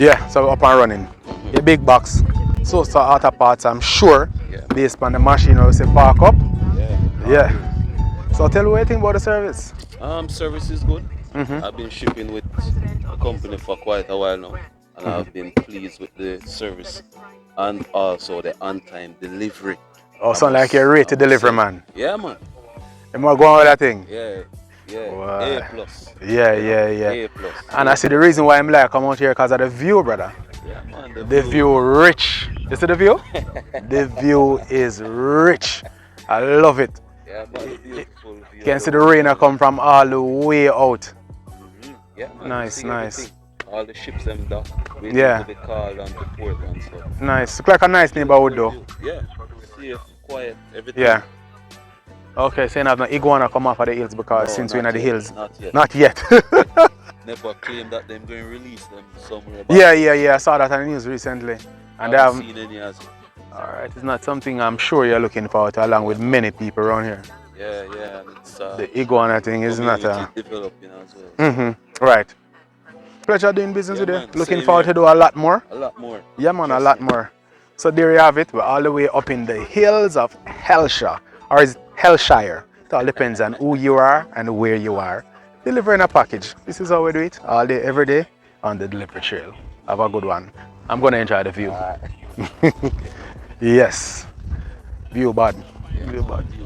Yeah, so up and running. A big box. So auto parts, I'm sure, Yeah. based on the machine I say park up. Yeah. Yeah. So tell me what you think about the service. Service is good. Mm-hmm. I've been shipping with a company for quite a while now, and I've been pleased with the service and also the on-time delivery. Oh, sound like you're ready I to must deliver, say, man. yeah, man. Am I going with that thing? Yeah, yeah. A Why? plus. Yeah, You know, yeah, yeah. A plus. And I A see the plus. reason why I'm like come out here because of the view, brother. Yeah, man. The The view. view rich. You see the view? The view is rich. I love it. Yeah, man. Beautiful You view of can the see the whole rain a island. come from all the way out. Yeah, man. You Nice, see nice. everything. All the ships them dock, waiting to Yeah, be called on to port and stuff. nice. Look like a nice neighborhood Beautiful though. view. Yeah. Safe, quiet, everything. Yeah. Okay, saying I've no iguana come off of the hills because No, since we're in not the yet. hills. Not yet. Not yet. Never claim that them going to release them somewhere. Yeah, yeah, yeah. I saw that on the news recently. And they I haven't haven't. seen any as yet. Alright, it's not something I'm sure you're looking forward to along with many people around here. Yeah, yeah. And it's The iguana thing is not community a. developing as well. Mm-hmm. Right. Pleasure doing business Yeah, with you. man. Looking Same forward here. to do a lot more. A lot more. Yeah, man, a Trust lot me. more. So there you have it. We're all the way up in the hills of Hellshire, or is it Hellshire? It all depends on who you are and where you are. Delivering a package. This is how we do it all day, every day on the delivery trail. Have a good one. I'm gonna enjoy the view. Yes. View bad. Yeah, View bad. view